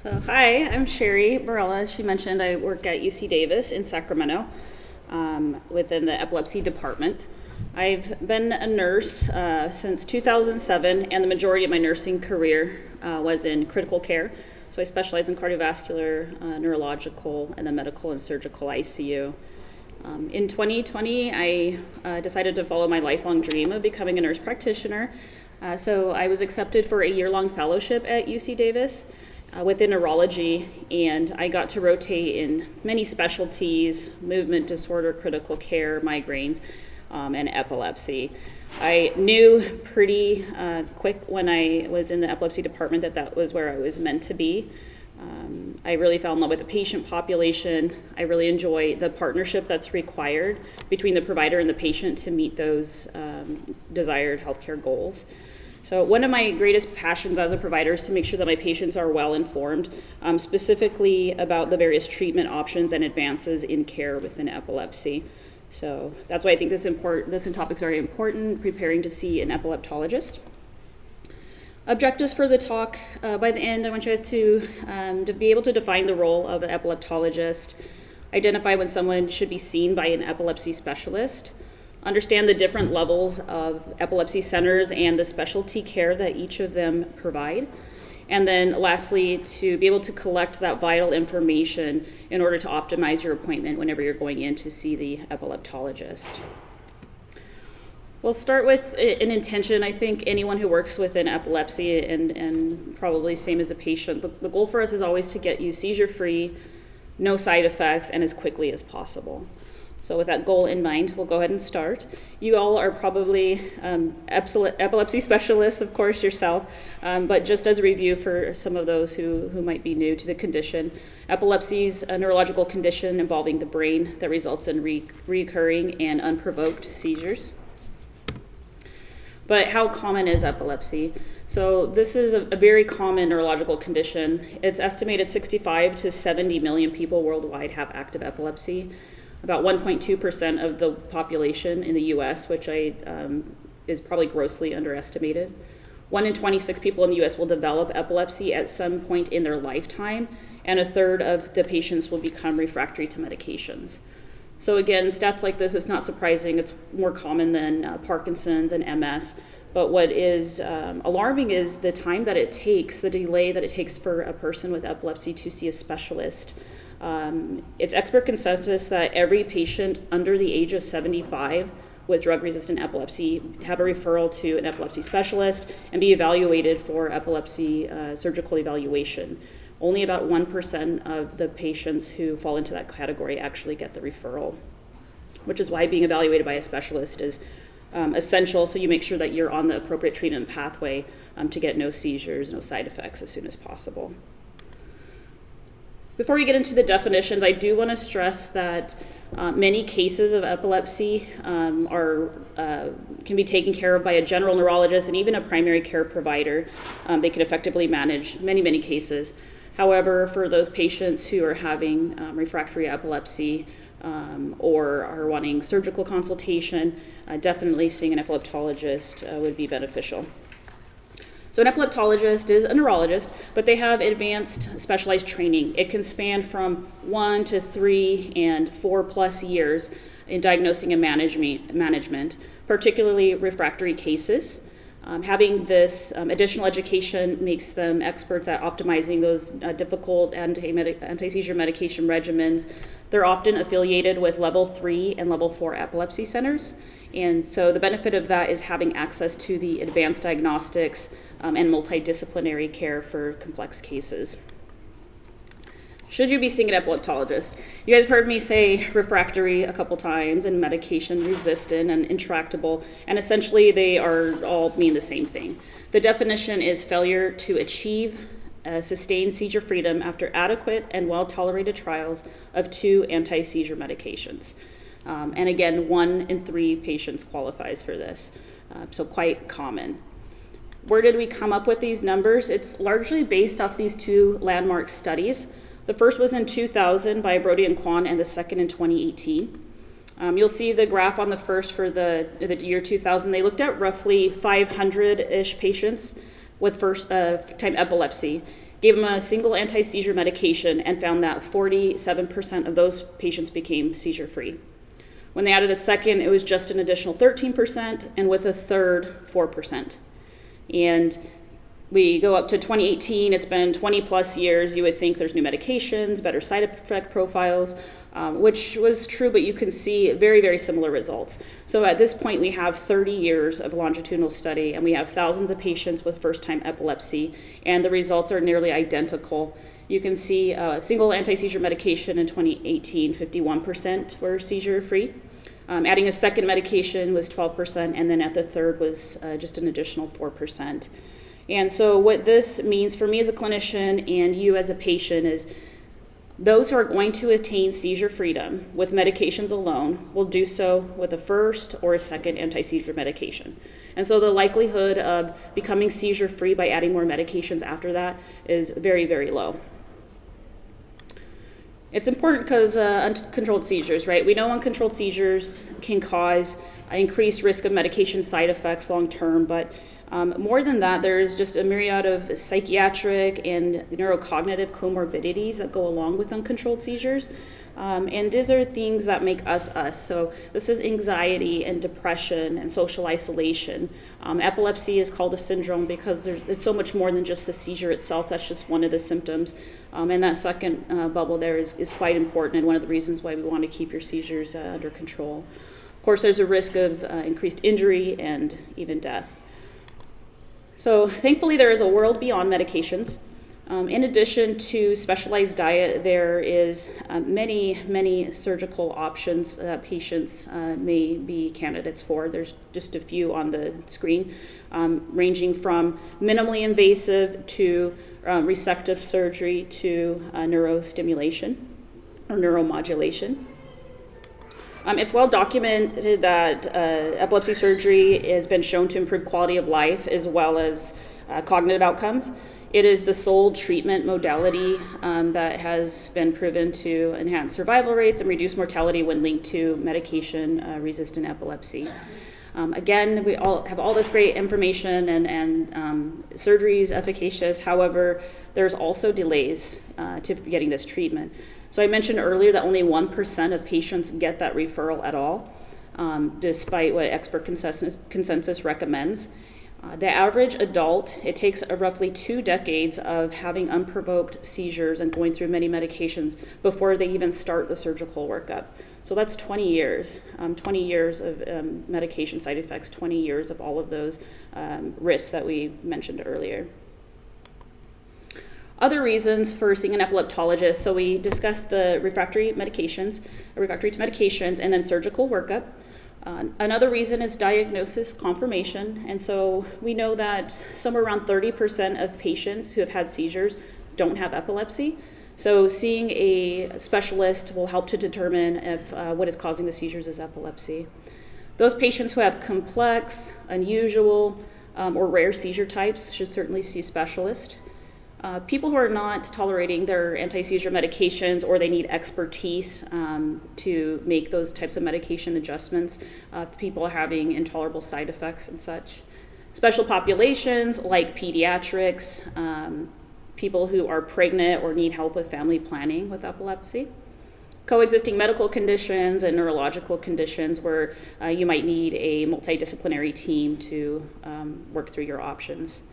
So, hi, I'm Shari Barela. As she mentioned, I work at UC Davis in Sacramento within the epilepsy department. I've been a nurse since 2007, and the majority of my nursing career was in critical care. So I specialize in cardiovascular, neurological, and then medical and surgical ICU. In 2020, I decided to follow my lifelong dream of becoming a nurse practitioner. So I was accepted for a year-long fellowship at UC Davis within neurology, and I got to rotate in many specialties: movement disorder, critical care, migraines, and epilepsy. I knew pretty quick when I was in the epilepsy department that was where I was meant to be. I really fell in love with the patient population. I really enjoy the partnership that's required between the provider and the patient to meet those desired healthcare goals. So one of my greatest passions as a provider is to make sure that my patients are well informed, specifically about the various treatment options and advances in care within epilepsy. So that's why I think this topic is very important, preparing to see an epileptologist. Objectives for the talk, by the end, I want you guys to be able to define the role of an epileptologist, identify when someone should be seen by an epilepsy specialist, understand the different levels of epilepsy centers and the specialty care that each of them provide, and then lastly, to be able to collect that vital information in order to optimize your appointment whenever you're going in to see the epileptologist. We'll start with an intention. I think anyone who works within epilepsy, and probably same as a patient, the goal for us is always to get you seizure-free, no side effects, and as quickly as possible. So with that goal in mind, we'll go ahead and start. You all are probably epilepsy specialists, of course, yourself, but just as a review for some of those who might be new to the condition, epilepsy is a neurological condition involving the brain that results in recurring and unprovoked seizures. But how common is epilepsy? So this is a very common neurological condition. It's estimated 65 to 70 million people worldwide have active epilepsy. About 1.2% of the population in the US, which is probably grossly underestimated. 1 in 26 people in the US will develop epilepsy at some point in their lifetime, and a third of the patients will become refractory to medications. So again, stats like this, it's not surprising. It's more common than Parkinson's and MS. But what is alarming is the time that it takes, the delay that it takes for a person with epilepsy to see a specialist. It's expert consensus that every patient under the age of 75 with drug-resistant epilepsy have a referral to an epilepsy specialist and be evaluated for epilepsy surgical evaluation. Only about 1% of the patients who fall into that category actually get the referral, which is why being evaluated by a specialist is essential, so you make sure that you're on the appropriate treatment pathway to get no seizures, no side effects as soon as possible. Before we get into the definitions, I do want to stress that many cases of epilepsy can be taken care of by a general neurologist and even a primary care provider. They can effectively manage many cases. However, for those patients who are having refractory epilepsy or are wanting surgical consultation, definitely seeing an epileptologist would be beneficial. So an epileptologist is a neurologist, but they have advanced specialized training. It can span from 1 to 3 and 4+ years in diagnosing and management, particularly refractory cases. Having this additional education makes them experts at optimizing those difficult anti-seizure medication regimens. They're often affiliated with level 3 and level 4 epilepsy centers. And so the benefit of that is having access to the advanced diagnostics and multidisciplinary care for complex cases. Should you be seeing an epileptologist? You guys have heard me say refractory a couple times, and medication resistant and intractable, and essentially they all mean the same thing. The definition is failure to achieve sustained seizure freedom after adequate and well-tolerated trials of 2 anti-seizure medications. And again, 1 in 3 patients qualifies for this, so quite common. Where did we come up with these numbers? It's largely based off these 2 landmark studies. The first was in 2000 by Brody and Kwan, and the second in 2018. You'll see the graph on the first for the year 2000. They looked at roughly 500-ish patients with first-time epilepsy. gave them a single anti-seizure medication, and found that 47% of those patients became seizure-free. When they added a second, it was just an additional 13%, and with a third, 4%. And we go up to 2018, it's been 20 plus years. You would think there's new medications, better side effect profiles, which was true, but you can see very, very similar results. So at this point, we have 30 years of longitudinal study, and we have thousands of patients with first-time epilepsy, and the results are nearly identical. You can see a single anti-seizure medication in 2018, 51% were seizure-free. Adding a second medication was 12%, and then at the third was just an additional 4%. And so what this means for me as a clinician and you as a patient is those who are going to attain seizure freedom with medications alone will do so with a first or a second anti-seizure medication. And so the likelihood of becoming seizure-free by adding more medications after that is very, very low. It's important because uncontrolled seizures, right? We know uncontrolled seizures can cause increased risk of medication side effects long-term, but more than that, there's just a myriad of psychiatric and neurocognitive comorbidities that go along with uncontrolled seizures. And these are things that make us us. So this is anxiety and depression and social isolation. Epilepsy is called a syndrome because it's so much more than just the seizure itself. That's just one of the symptoms. And that second bubble there is quite important and one of the reasons why we want to keep your seizures under control. Of course, there's a risk of increased injury and even death. So thankfully, there is a world beyond medications. In addition to specialized diet, there is many surgical options that patients may be candidates for. There's just a few on the screen, ranging from minimally invasive to resective surgery to neurostimulation or neuromodulation. It's well documented that epilepsy surgery has been shown to improve quality of life as well as cognitive outcomes. It is the sole treatment modality that has been proven to enhance survival rates and reduce mortality when linked to medication-resistant epilepsy. Again, we all have all this great information and surgery is efficacious. However, there's also delays to getting this treatment. So I mentioned earlier that only 1% of patients get that referral at all, despite what expert consensus recommends. The average adult, it takes roughly 2 decades of having unprovoked seizures and going through many medications before they even start the surgical workup. So that's 20 years, 20 years of medication side effects, 20 years of all of those risks that we mentioned earlier. Other reasons for seeing an epileptologist, so we discussed the refractory to medications, and then surgical workup. Another reason is diagnosis confirmation, and so we know that somewhere around 30% of patients who have had seizures don't have epilepsy. So seeing a specialist will help to determine if what is causing the seizures is epilepsy. Those patients who have complex, unusual, or rare seizure types should certainly see a specialist. People who are not tolerating their anti-seizure medications or they need expertise to make those types of medication adjustments, people are having intolerable side effects and such. Special populations like pediatrics, people who are pregnant or need help with family planning with epilepsy. Coexisting medical conditions and neurological conditions where you might need a multidisciplinary team to work through your options.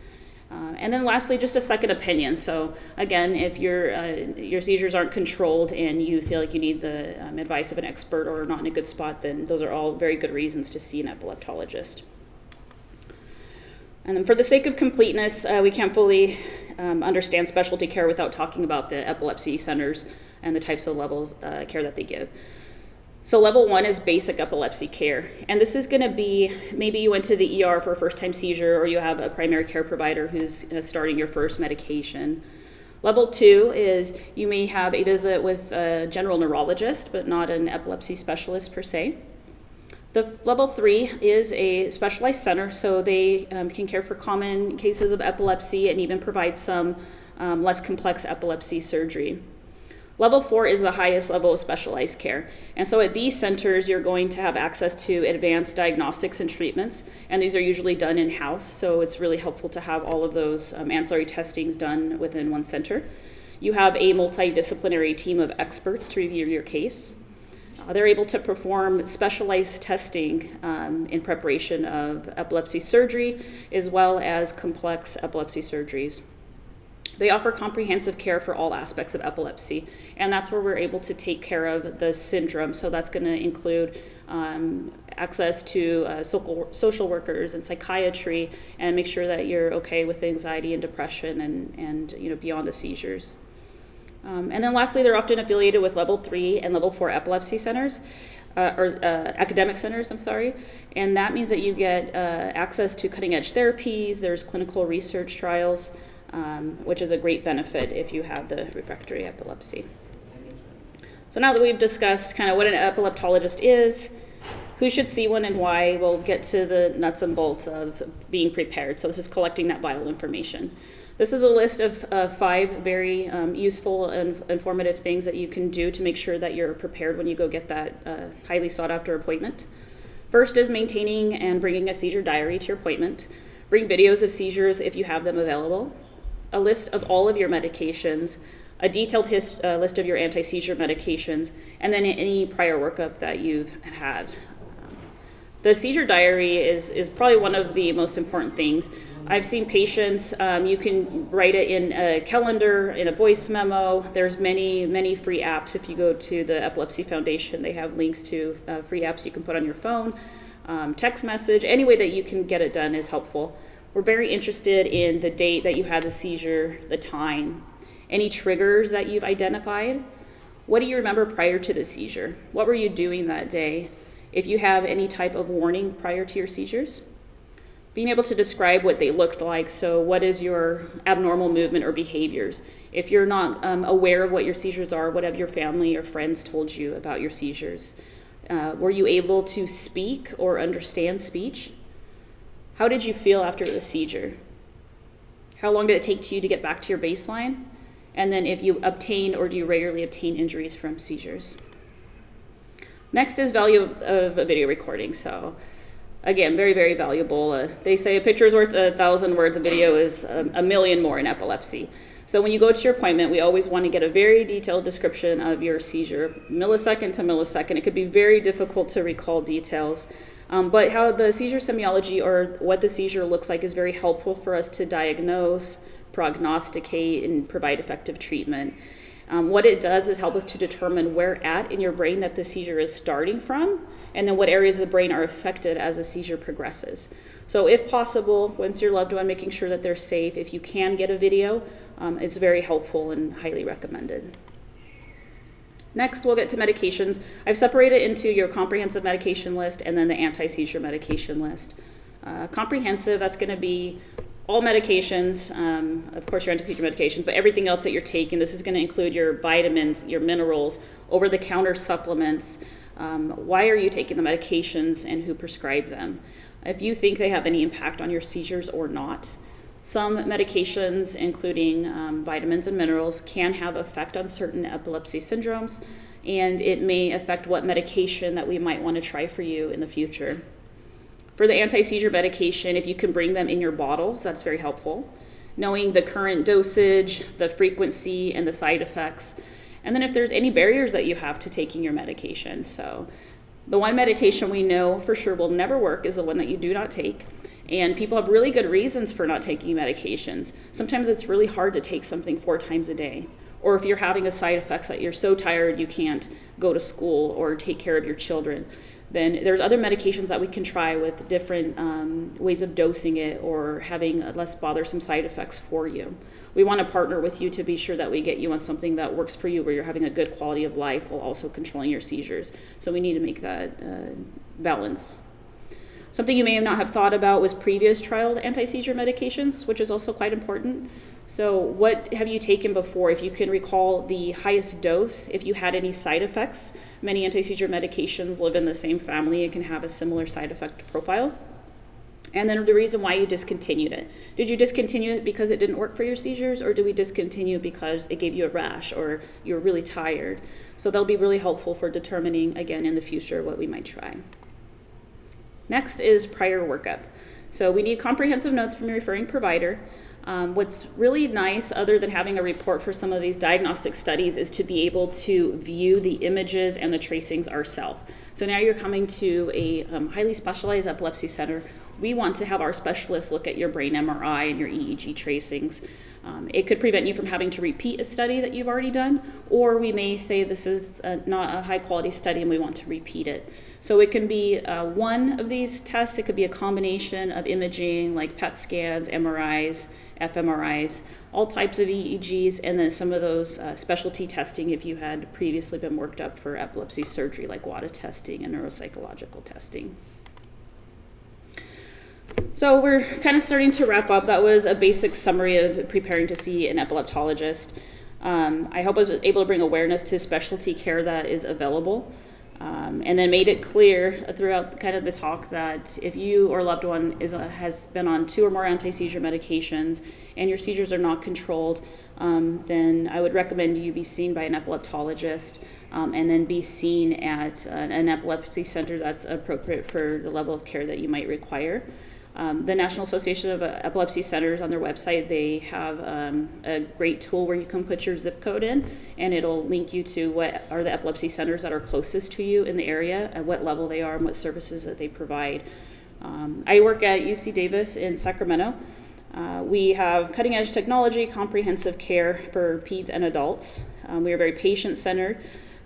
And then lastly, just a second opinion. So again, if your seizures aren't controlled and you feel like you need the advice of an expert or not in a good spot, then those are all very good reasons to see an epileptologist. And then for the sake of completeness, we can't fully understand specialty care without talking about the epilepsy centers and the types of levels care that they give. So level 1 is basic epilepsy care. And this is going to be, maybe you went to the ER for a first-time seizure or you have a primary care provider who's starting your first medication. Level 2 is you may have a visit with a general neurologist, but not an epilepsy specialist per se. The level 3 is a specialized center, so they can care for common cases of epilepsy and even provide some less complex epilepsy surgery. Level 4 is the highest level of specialized care. And so at these centers, you're going to have access to advanced diagnostics and treatments, and these are usually done in-house, so it's really helpful to have all of those ancillary testings done within one center. You have a multidisciplinary team of experts to review your case. They're able to perform specialized testing in preparation of epilepsy surgery, as well as complex epilepsy surgeries. They offer comprehensive care for all aspects of epilepsy, and that's where we're able to take care of the syndrome. So that's going to include access to social workers and psychiatry, and make sure that you're okay with anxiety and depression and beyond the seizures. And then lastly, they're often affiliated with level 3 and level 4 epilepsy centers, or academic centers, and that means that you get access to cutting edge therapies. There's clinical research trials, which is a great benefit if you have the refractory epilepsy. So now that we've discussed kind of what an epileptologist is, who should see one and why, we'll get to the nuts and bolts of being prepared. So this is collecting that vital information. This is a list of 5 very useful and informative things that you can do to make sure that you're prepared when you go get that highly sought after appointment. First is maintaining and bringing a seizure diary to your appointment. Bring videos of seizures if you have them available. A list of all of your medications, a detailed list of your anti-seizure medications, and then any prior workup that you've had. The seizure diary is probably one of the most important things. I've seen patients, you can write it in a calendar, in a voice memo. There's many free apps. If you go to the Epilepsy Foundation, they have links to free apps you can put on your phone, text message. Any way that you can get it done is helpful. We're very interested in the date that you had the seizure, the time, any triggers that you've identified. What do you remember prior to the seizure? What were you doing that day? If you have any type of warning prior to your seizures, being able to describe what they looked like. So what is your abnormal movement or behaviors? If you're not aware of what your seizures are, what have your family or friends told you about your seizures? Were you able to speak or understand speech? How did you feel after the seizure? How long did it take you to get back to your baseline? And then if you obtain or do you regularly obtain injuries from seizures? Next is value of a video recording. So again, very, very valuable. They say a picture is worth 1,000 words. A video is a million more in epilepsy. So when you go to your appointment, we always want to get a very detailed description of your seizure, millisecond to millisecond. It could be very difficult to recall details. But how the seizure semiology or what the seizure looks like is very helpful for us to diagnose, prognosticate, and provide effective treatment. What it does is help us to determine where at in your brain that the seizure is starting from, and then what areas of the brain are affected as the seizure progresses. So if possible, once your loved one, making sure that they're safe, if you can get a video, it's very helpful and highly recommended. Next, we'll get to medications. I've separated into your comprehensive medication list and then the anti-seizure medication list. Comprehensive, that's going to be all medications, of course your anti-seizure medications, but everything else that you're taking. This is going to include your vitamins, your minerals, over-the-counter supplements. Why are you taking the medications and who prescribed them? If you think they have any impact on your seizures or not. Some medications, including vitamins and minerals, can have effect on certain epilepsy syndromes, and it may affect what medication that we might want to try for you in the future. For the anti-seizure medication, if you can bring them in your bottles, that's very helpful. Knowing the current dosage, the frequency, and the side effects. And then if there's any barriers that you have to taking your medication. So the one medication we know for sure will never work is the one that you do not take. And people have really good reasons for not taking medications. Sometimes it's really hard to take something 4 times a day. Or if you're having a side effects that you're so tired you can't go to school or take care of your children, then there's other medications that we can try with different ways of dosing it or having less bothersome side effects for you. We want to partner with you to be sure that we get you on something that works for you where you're having a good quality of life while also controlling your seizures. So we need to make that balance. Something you may not have thought about was previous trial anti-seizure medications, which is also quite important. So what have you taken before? If you can recall the highest dose, if you had any side effects. Many anti-seizure medications live in the same family and can have a similar side effect profile. And then the reason why you discontinued it. Did you discontinue it because it didn't work for your seizures, or did we discontinue because it gave you a rash or you were really tired? So they'll be really helpful for determining, again, in the future what we might try. Next is prior workup. So we need comprehensive notes from your referring provider. What's really nice, other than having a report for some of these diagnostic studies, is to be able to view the images and the tracings ourselves. So now you're coming to a highly specialized epilepsy center. We want to have our specialists look at your brain MRI and your EEG tracings. It could prevent you from having to repeat a study that you've already done, or we may say this is not a high quality study and we want to repeat it. So it can be one of these tests. It could be a combination of imaging like PET scans, MRIs, fMRIs, all types of EEGs, and then some of those specialty testing if you had previously been worked up for epilepsy surgery, like WADA testing and neuropsychological testing. So we're kind of starting to wrap up. That was a basic summary of preparing to see an epileptologist. I hope I was able to bring awareness to specialty care that is available, and then made it clear throughout kind of the talk that if you or loved one has been on 2 or more anti-seizure medications and your seizures are not controlled, then I would recommend you be seen by an epileptologist, and then be seen at an epilepsy center that's appropriate for the level of care that you might require. The National Association of Epilepsy Centers, on their website, they have a great tool where you can put your zip code in, and it'll link you to what are the epilepsy centers that are closest to you in the area, and what level they are, and what services that they provide. I work at UC Davis in Sacramento. We have cutting-edge technology, comprehensive care for peds and adults. We are very patient-centered.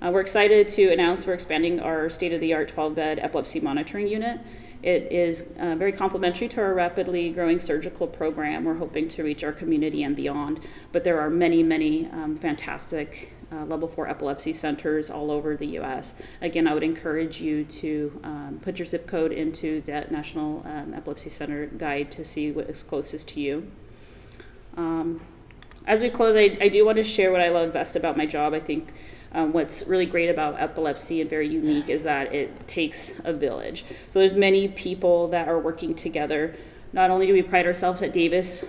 We're excited to announce we're expanding our state-of-the-art 12-bed epilepsy monitoring unit. It is very complementary to our rapidly growing surgical program. We're hoping to reach our community and beyond, but there are many, many fantastic level 4 epilepsy centers all over the U.S. Again, I would encourage you to put your zip code into that National Epilepsy Center guide to see what is closest to you. As we close, I do want to share what I love best about my job. I think what's really great about epilepsy and very unique is that it takes a village. So there's many people that are working together. Not only do we pride ourselves at Davis,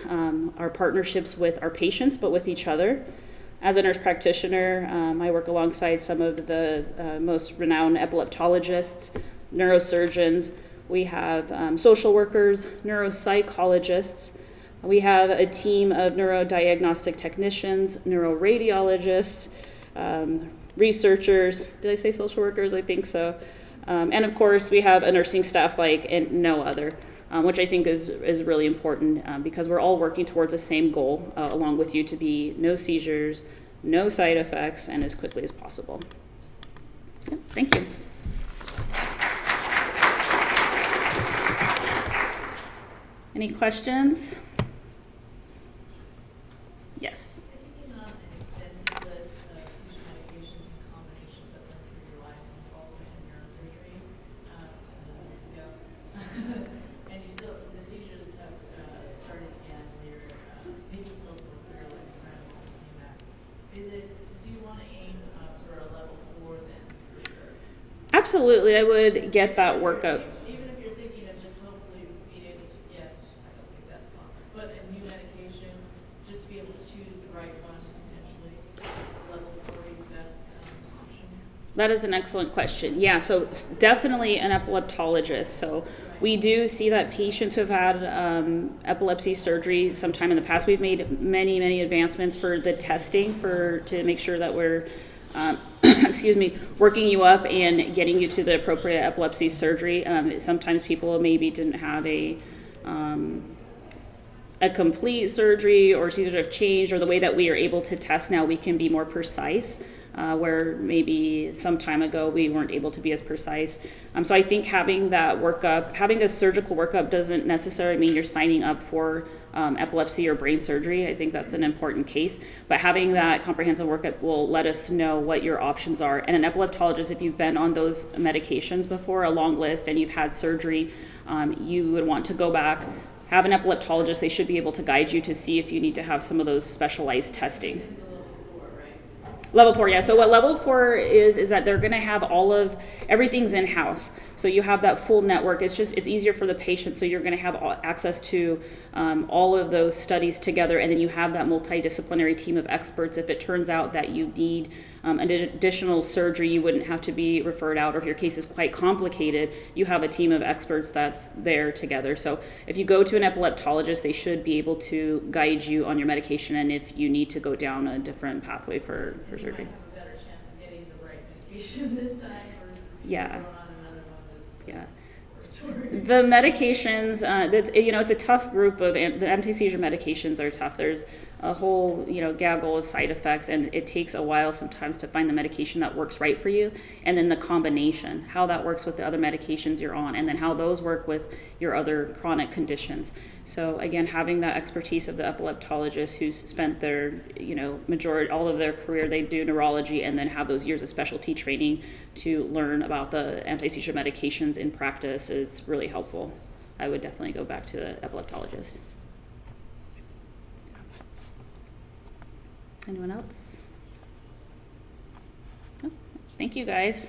our partnerships with our patients, but with each other. As a nurse practitioner, I work alongside some of the most renowned epileptologists, neurosurgeons. We have social workers, neuropsychologists. We have a team of neurodiagnostic technicians, neuroradiologists, researchers. Did I say social workers? I think so. And of course, we have a nursing staff like no other, which I think is really important because we're all working towards the same goal along with you, to be no seizures, no side effects, and as quickly as possible. Yeah, thank you. Any questions? Yes. Absolutely, I would get that workup. Even if you're thinking of just hopefully being able to get, I don't think that's possible, but a new medication, just to be able to choose the right one, potentially, level 4 is best option. That is an excellent question. Yeah, so definitely an epileptologist. So we do see that patients who have had epilepsy surgery sometime in the past. We've made many, many advancements for the testing to make sure that we're working you up and getting you to the appropriate epilepsy surgery. Sometimes people maybe didn't have a complete surgery, or seizures have changed, or the way that we are able to test now, we can be more precise, where maybe some time ago we weren't able to be as precise. So I think having that workup, having a surgical workup doesn't necessarily mean you're signing up for epilepsy or brain surgery. I think that's an important case, but having that comprehensive workup will let us know what your options are. And an epileptologist, if you've been on those medications before, a long list, and you've had surgery, you would want to go back, have an epileptologist. They should be able to guide you to see if you need to have some of those specialized testing. Level 4, yeah. So what level 4 is that they're going to have everything's in house. So you have that full network. It's easier for the patient. So you're going to have access to all of those studies together, and then you have that multidisciplinary team of experts. If it turns out that you need additional surgery, you wouldn't have to be referred out, or if your case is quite complicated, you have a team of experts that's there together. So if you go to an epileptologist, they should be able to guide you on your medication, and if you need to go down a different pathway for surgery. You might have a better chance of getting the right medication this time versus Yeah. going on another one that's Yeah. worse. The medications, it's a tough group the anti-seizure medications are tough. There's a whole, gaggle of side effects, and it takes a while sometimes to find the medication that works right for you, and then the combination, how that works with the other medications you're on, and then how those work with your other chronic conditions. So again, having that expertise of the epileptologist who's spent their, all of their career, they do neurology and then have those years of specialty training to learn about the anti-seizure medications in practice is really helpful. I would definitely go back to the epileptologist. Anyone else? No? Thank you, guys.